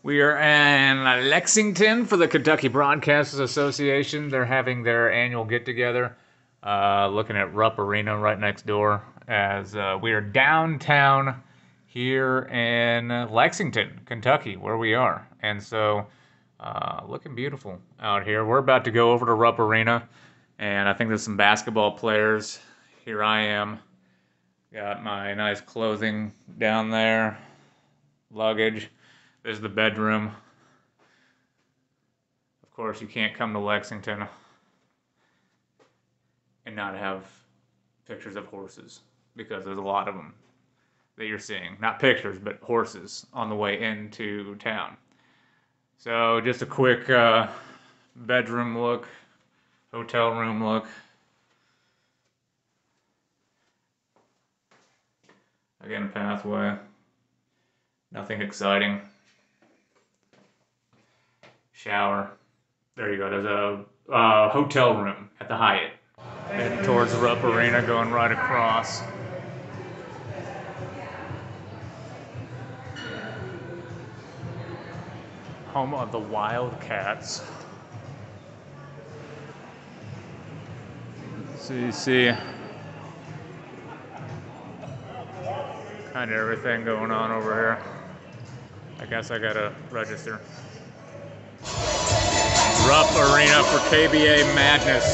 We are in Lexington for the Kentucky Broadcasters Association. They're having their annual get-together, looking at Rupp Arena right next door, as we are downtown here in Lexington, Kentucky, where we are. And so, looking beautiful out here. We're about to go over to Rupp Arena, and I think there's some basketball players. Here I am. Got my nice clothing down there, luggage. There's the bedroom. Of course, you can't come to Lexington and not have pictures of horses, because there's a lot of them that you're seeing. Not pictures, but horses on the way into town. So just a quick bedroom look, hotel room look. Again, a pathway. Nothing exciting. Shower. There you go. There's a hotel room at the Hyatt. Heading towards the Rupp Arena, going right across. Home of the Wildcats. So you see kind of everything going on over here. I guess I gotta register. Rupp Arena for KBA Madness.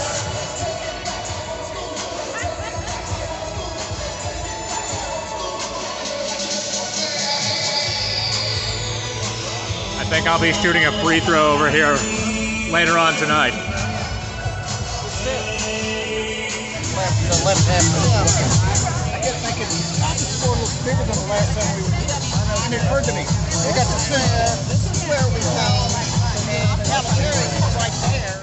I think I'll be shooting a free throw over here later on tonight. The left half. I kept thinking, I just scored a little bigger than the last time we were here. And it occurred to me, they got the this is where we found the cafeteria is right there.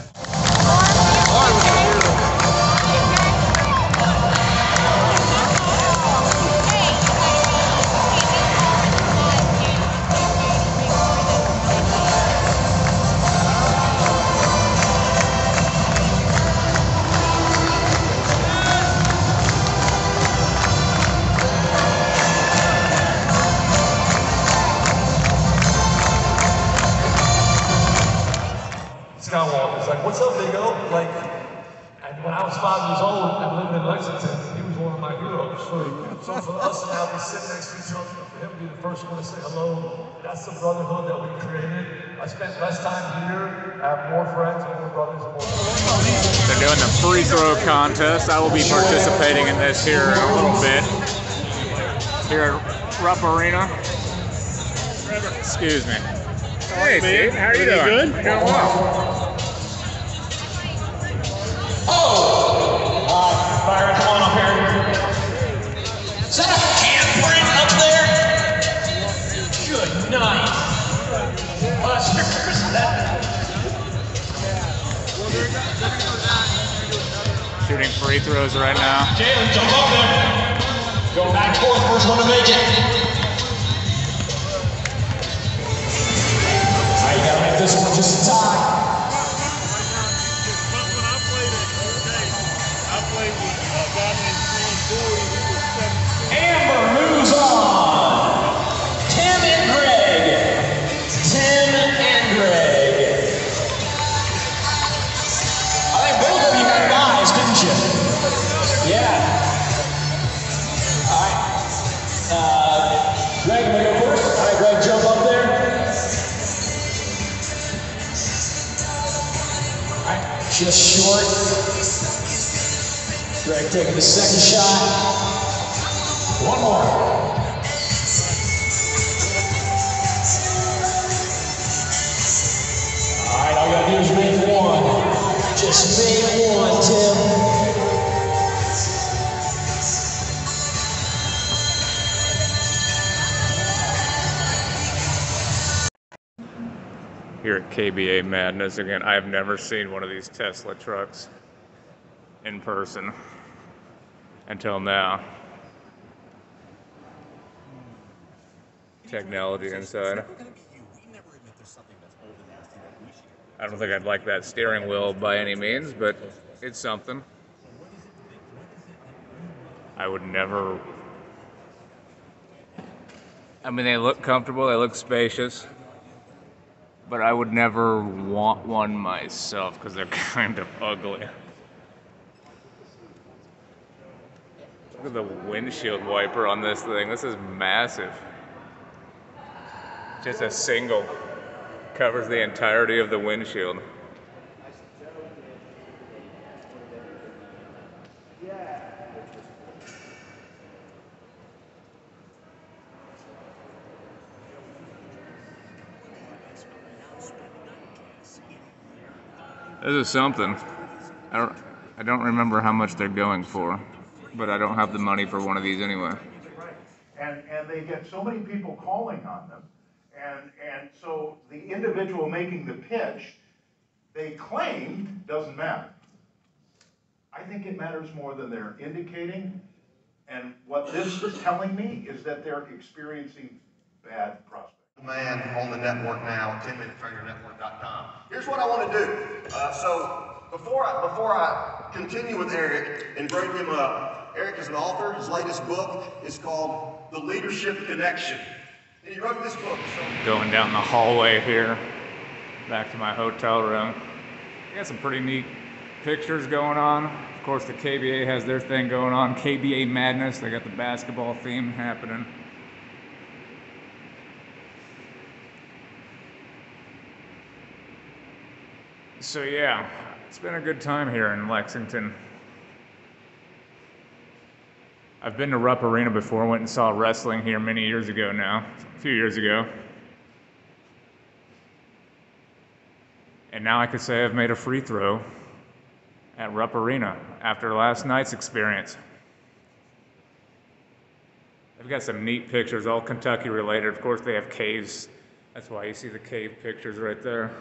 Skywalker's like, what's up, big O? Like, and when I was 5 years old and living in Lexington, he was one of my heroes. So for us now, we sit next to each other, for him to be the first one to say hello, that's the brotherhood that we created. I spent less time here, I have more friends, more brothers, and more friends. They're doing the free throw contest. I will be participating in this here in a little bit. Here at Rupp Arena. Excuse me. Hey, Steve, how are you doing? Good? Doing well. Byron, come on up here. Is that a handprint up there? Good night. Shooting free throws right now. Jalen, jump up there. Going back and forth, first one to make it. You gotta make this one just in time. Amber moves on. Tim and Greg. Tim and Greg. I think both of you had guys, didn't you? Yeah. All right. Greg, am I go first? All right, Greg, jump up there. Just short. Greg taking the second shot. One more. All right, all you gotta do is make one. Just make one, Tim. Here at KBA Madness again. I have never seen one of these Tesla trucks in person until now. Technology inside. I don't think I'd like that steering wheel by any means, but it's something. I would never. I mean, they look comfortable, they look spacious. but I would never want one myself because they're kind of ugly. Look at the windshield wiper on this thing. This is massive. Just a single covers the entirety of the windshield. This is something. I don't remember how much they're going for, but I don't have the money for one of these anyway. And they get so many people calling on them, and so the individual making the pitch, they claim doesn't matter. I think it matters more than they're indicating, and what this is telling me is that they're experiencing bad prospects. Man on the network now, 10minutetrainernetwork.com. Here's what I want to do. So before I continue with Eric and break him up, Eric is an author. His latest book is called The Leadership Connection. And he wrote this book. Going down the hallway here, back to my hotel room. I got some pretty neat pictures going on. Of course, the KBA has their thing going on, KBA Madness. They got the basketball theme happening. So yeah, it's been a good time here in Lexington. I've been to Rupp Arena before, went and saw wrestling here many years ago now, a few years ago. And now I could say I've made a free throw at Rupp Arena after last night's experience. They've got some neat pictures, all Kentucky related. Of course, they have caves. That's why you see the cave pictures right there.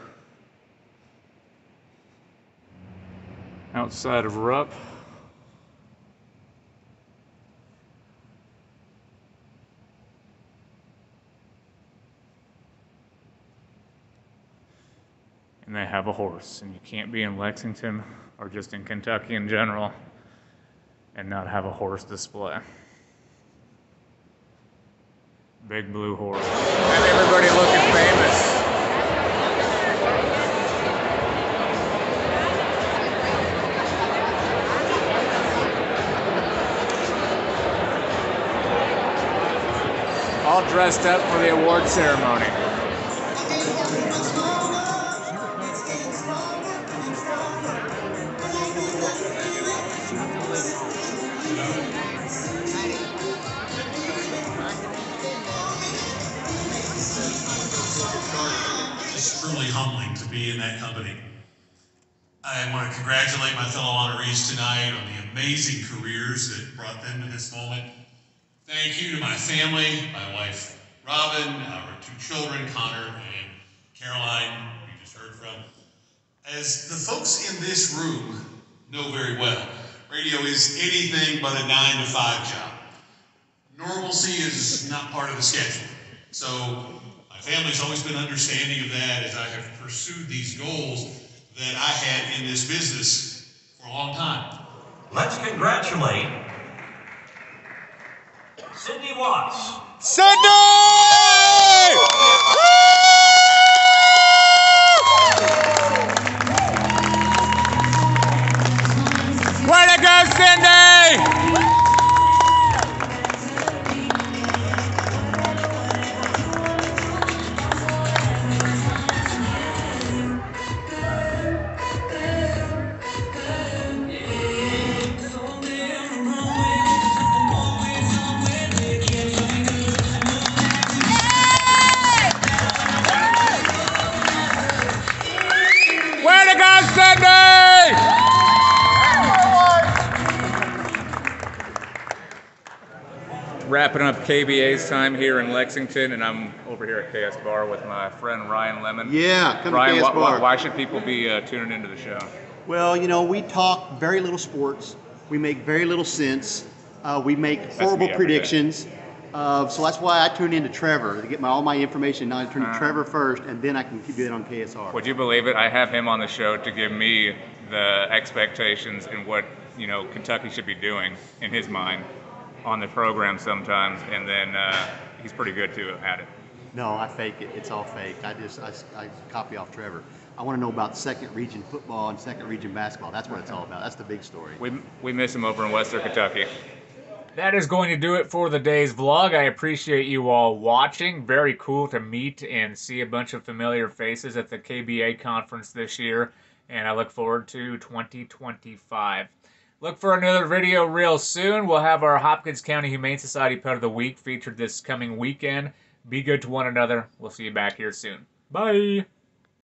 Outside of Rupp. And they have a horse, and you can't be in Lexington or just in Kentucky in general and not have a horse display. Big blue horse. And everybody looking famous. All dressed up for the award ceremony. It's truly humbling to be in that company. I want to congratulate my fellow honorees tonight on the amazing careers that brought them to this moment. Thank you to my family, my wife Robin, our two children, Connor and Caroline, who you just heard from. As the folks in this room know very well, radio is anything but a 9-to-5 job. Normalcy is not part of the schedule. So my family's always been understanding of that as I have pursued these goals that I had in this business for a long time. Let's congratulate Sydney Watts. Way to go, Cindy! Way to go, Cindy! Wrapping up KBA's time here in Lexington, and I'm over here at KS Bar with my friend Ryan Lemon. Yeah, come Ryan, to KS Bar. why should people be tuning into the show? Well, you know, we talk very little sports. We make very little sense. We make horrible predictions. So that's why I tune into Trevor to get all my information. Now I turn to Trevor first, and then I can keep it on KSR. Would you believe it? I have him on the show to give me the expectations and what, you know, Kentucky should be doing in his mind on the program sometimes, and then he's pretty good too at it. No, I fake it. It's all fake. I copy off Trevor. I want to know about second region football and second region basketball. That's what it's all about. That's the big story. We miss him over in Western Kentucky. That is going to do it for the day's vlog. I appreciate you all watching. Very cool to meet and see a bunch of familiar faces at the KBA conference this year, and I look forward to 2025. Look for another video real soon. We'll have our Hopkins County Humane Society Pet of the Week featured this coming weekend. Be good to one another. We'll see you back here soon. Bye!